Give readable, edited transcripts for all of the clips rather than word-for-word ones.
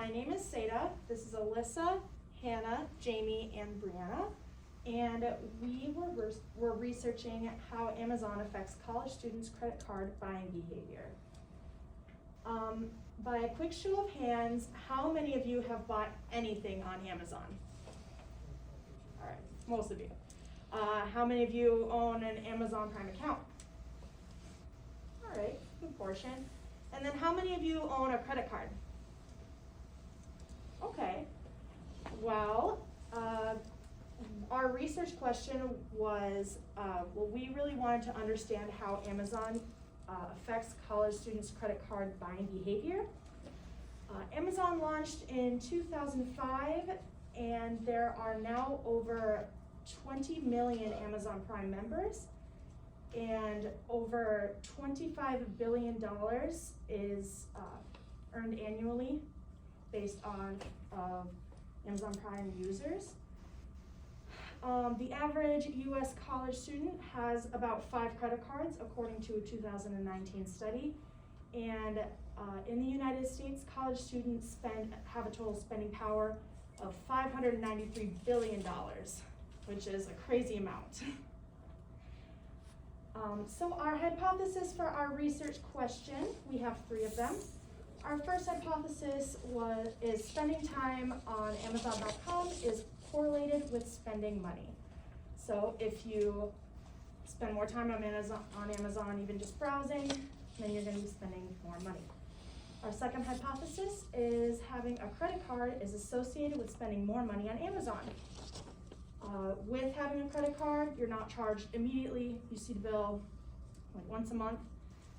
my name is Seda. This is Alyssa, Hannah, Jamie, and Brianna. And we were researching how Amazon affects college students' credit card buying behavior. By a quick show of hands, how many of you have bought anything on Amazon? All right, most of you. How many of you own an Amazon Prime account? All right, good portion. And then how many of you own a credit card? Okay, well, our research question was, we really wanted to understand how Amazon affects college students' credit card buying behavior. Amazon launched in 2005, and there are now over 20 million Amazon Prime members, and over $25 billion is earned annually based on Amazon Prime users. The average US college student has about 5 credit cards according to a 2019 study. And in the United States, college students have a total spending power of $593 billion, which is a crazy amount. So our hypothesis for our research question, we have 3 of them. Our first hypothesis is spending time on Amazon.com is correlated with spending money. So if you spend more time on Amazon, even just browsing, then you're going to be spending more money. Our second hypothesis is having a credit card is associated with spending more money on Amazon. With having a credit card, you're not charged immediately. You see the bill like once a month.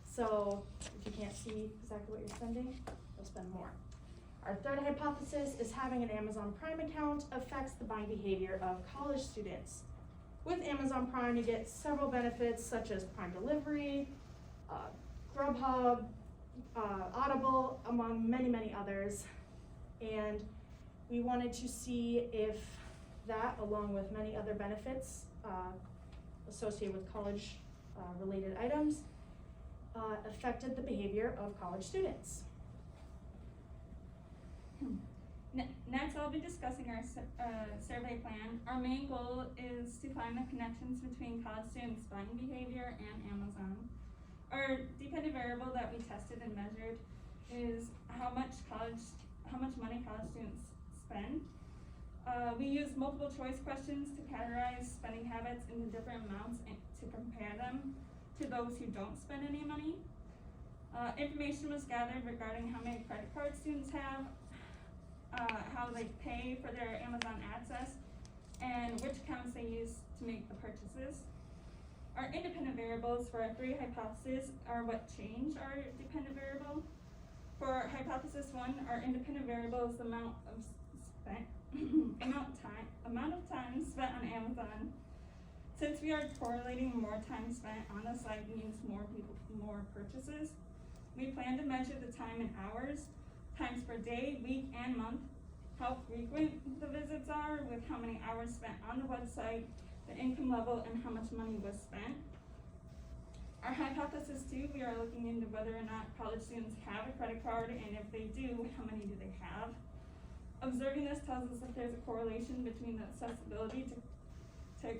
So if you can't see exactly what you're spending, you'll spend more. Our third hypothesis is having an Amazon Prime account affects the buying behavior of college students. With Amazon Prime, you get several benefits such as Prime Delivery, Grubhub, Audible, among many, many others. And we wanted to see if that, along with many other benefits associated with college related items, affected the behavior of college students. Next, I'll be discussing our survey plan. Our main goal is to find the connections between college students' buying behavior and Amazon. Our dependent variable that we tested and measured is how much money college students spend. We used multiple choice questions to categorize spending habits into different amounts and to compare them to those who don't spend any money. Information was gathered regarding how many credit cards students have, how they pay for their Amazon access, and which accounts they use to make the purchases. Our independent variables for our 3 hypotheses are what change our dependent variable. For hypothesis 1, our independent variable is the amount of time spent on Amazon. Since we are correlating more time spent on the site means more purchases, we plan to measure the time in hours, times per day, week, and month, how frequent the visits are with how many hours spent on the website, the income level, and how much money was spent. Our hypothesis 2, we are looking into whether or not college students have a credit card, and if they do, how many do they have? Observing this tells us that there's a correlation between the accessibility to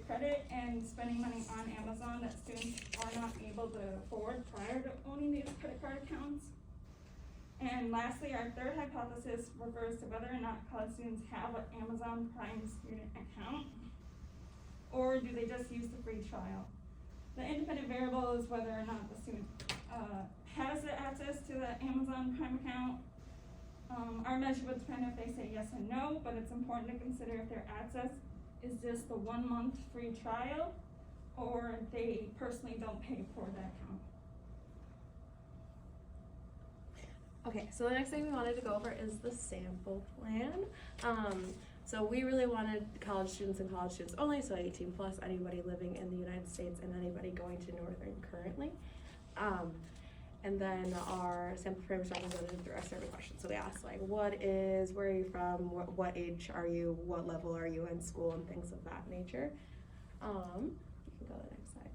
credit and spending money on Amazon that students are not able to afford prior to owning these credit card accounts. And lastly, our third hypothesis refers to whether or not college students have an Amazon Prime student account, or do they just use the free trial. The independent variable is whether or not the student has the access to the Amazon Prime account. Our measure would depend if they say yes and no, but it's important to consider if their access is just the 1 month free trial, or they personally don't pay for that account. Okay, so the next thing we wanted to go over is the sample plan. So we really wanted college students and college students only, so 18 plus, anybody living in the United States and anybody going to Northern currently. And then our sample frame is represented through our survey questions. So we asked like, where are you from, what age are you, what level are you in school, and things of that nature. You can go to the next slide.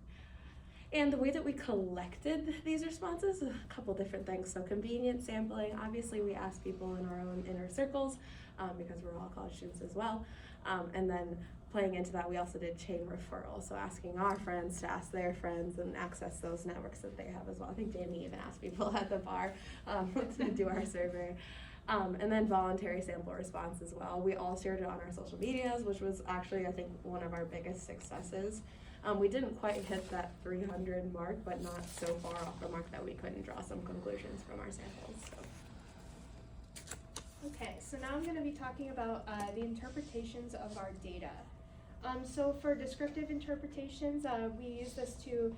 And the way that we collected these responses, a couple different things. So convenient sampling, obviously we asked people in our own inner circles because we're all college students as well. And then playing into that, we also did chain referral. So asking our friends to ask their friends and access those networks that they have as well. I think Jamie even asked people at the bar to do our survey. And then voluntary sample response as well. We all shared it on our social medias, which was actually, I think, one of our biggest successes. We didn't quite hit that 300 mark, but not so far off the mark that we couldn't draw some conclusions from our samples. So. Okay, so now I'm going to be talking about the interpretations of our data. So for descriptive interpretations, we use this to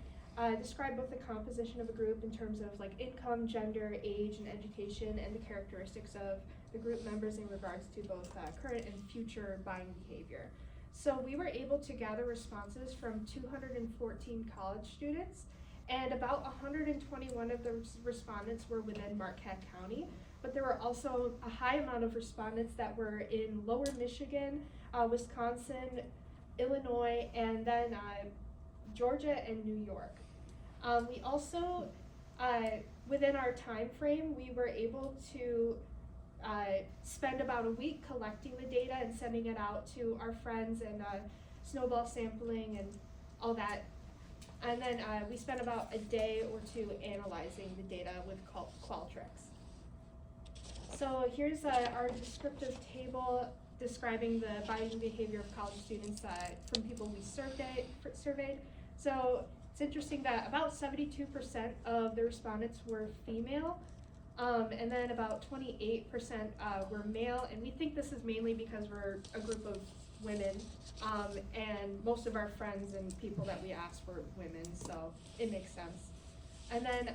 describe both the composition of a group in terms of like income, gender, age, and education, and the characteristics of the group members in regards to both current and future buying behavior. So we were able to gather responses from 214 college students, and about 121 of those respondents were within Marquette County, but there were also a high amount of respondents that were in Lower Michigan, Wisconsin, Illinois, and then Georgia and New York. We also, within our time frame, we were able to spend about a week collecting the data and sending it out to our friends and snowball sampling and all that. And then we spent about a day or two analyzing the data with Qualtrics. So here's our descriptive table describing the buying behavior of college students from people we surveyed. So it's interesting that about 72% of the respondents were female, and then about 28% were male, and we think this is mainly because we're a group of women, and most of our friends and people that we asked were women, so it makes sense. And then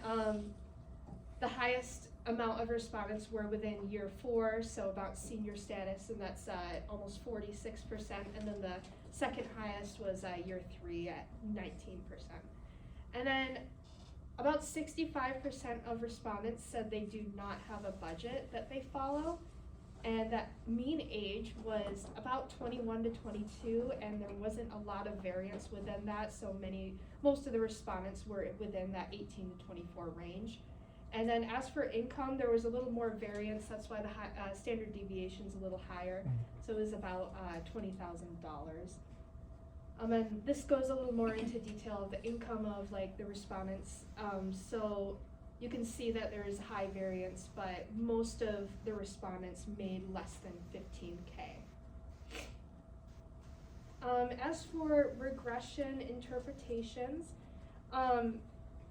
the highest amount of respondents were within year 4, so about senior status, and that's almost 46%, and then the second highest was year 3 at 19%. And then about 65% of respondents said they do not have a budget that they follow, and that mean age was about 21 to 22, and there wasn't a lot of variance within that, so most of the respondents were within that 18 to 24 range. And then as for income, there was a little more variance, that's why the standard deviation is a little higher, so it was about $20,000. And this goes a little more into detail of the income of like the respondents. So you can see that there is high variance, but most of the respondents made less than 15K. As for regression interpretations,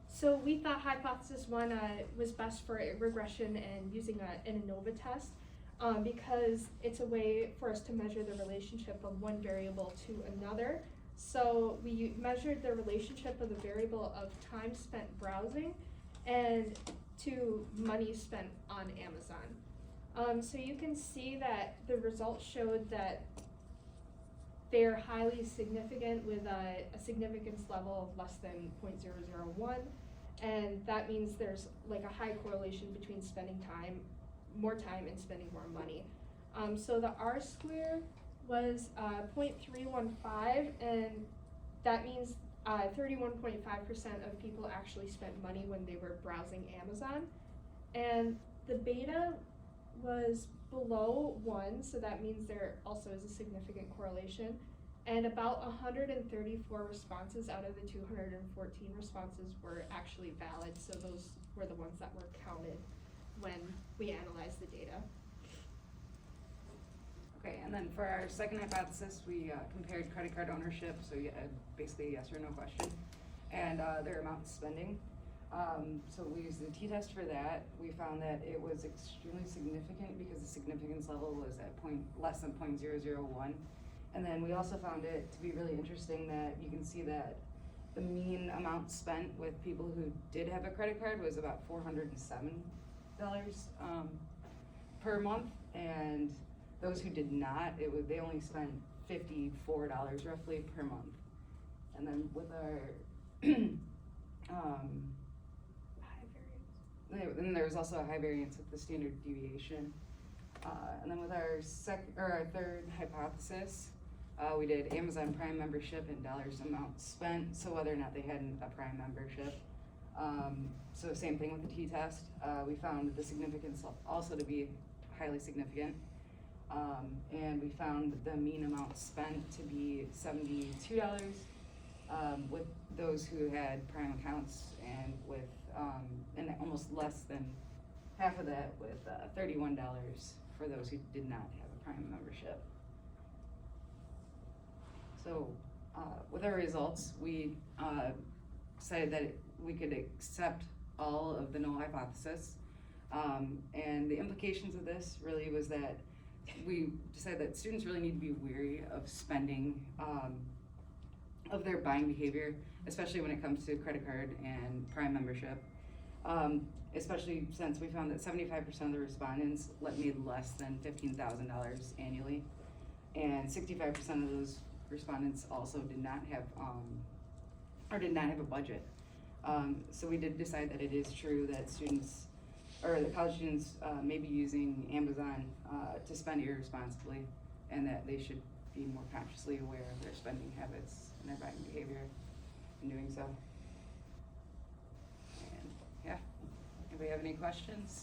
so we thought hypothesis 1 was best for regression and using an ANOVA test because it's a way for us to measure the relationship of one variable to another. So we measured the relationship of the variable of time spent browsing and to money spent on Amazon. So you can see that the results showed that they're highly significant with a significance level of less than 0.001, and that means there's like a high correlation between spending more time and spending more money. So the R-square was 0.315, and that means 31.5% of people actually spent money when they were browsing Amazon. And the beta was below 1, so that means there also is a significant correlation. And about 134 responses out of the 214 responses were actually valid, so those were the ones that were counted when we analyzed the data. Okay, and then for our second hypothesis, we compared credit card ownership, so basically a yes or no question, and their amount of spending. So we used the t-test for that. We found that it was extremely significant because the significance level was at less than 0.001. And then we also found it to be really interesting that you can see that the mean amount spent with people who did have a credit card was about $407 per month, and those who did not, they only spent $54 roughly per month. And then with our then there was also a high variance with the standard deviation. And then with our third hypothesis, We did Amazon Prime membership and dollars amount spent, so whether or not they had a Prime membership. So same thing with the t-test. We found the significance also to be highly significant. And we found the mean amount spent to be $72 with those who had Prime accounts, and with and almost less than half of that with $31 for those who did not have a Prime membership. So with our results, we decided that we could accept all of the null hypothesis. And the implications of this really was that we decided that students really need to be wary of spending, of their buying behavior, especially when it comes to credit card and Prime membership. Especially since we found that 75% of the respondents made less than $15,000 annually, and 65% of those respondents also did not have a budget. So we did decide that it is true that students, or that college students, may be using Amazon to spend irresponsibly, and that they should be more consciously aware of their spending habits and their buying behavior in doing so. And yeah, anybody have any questions?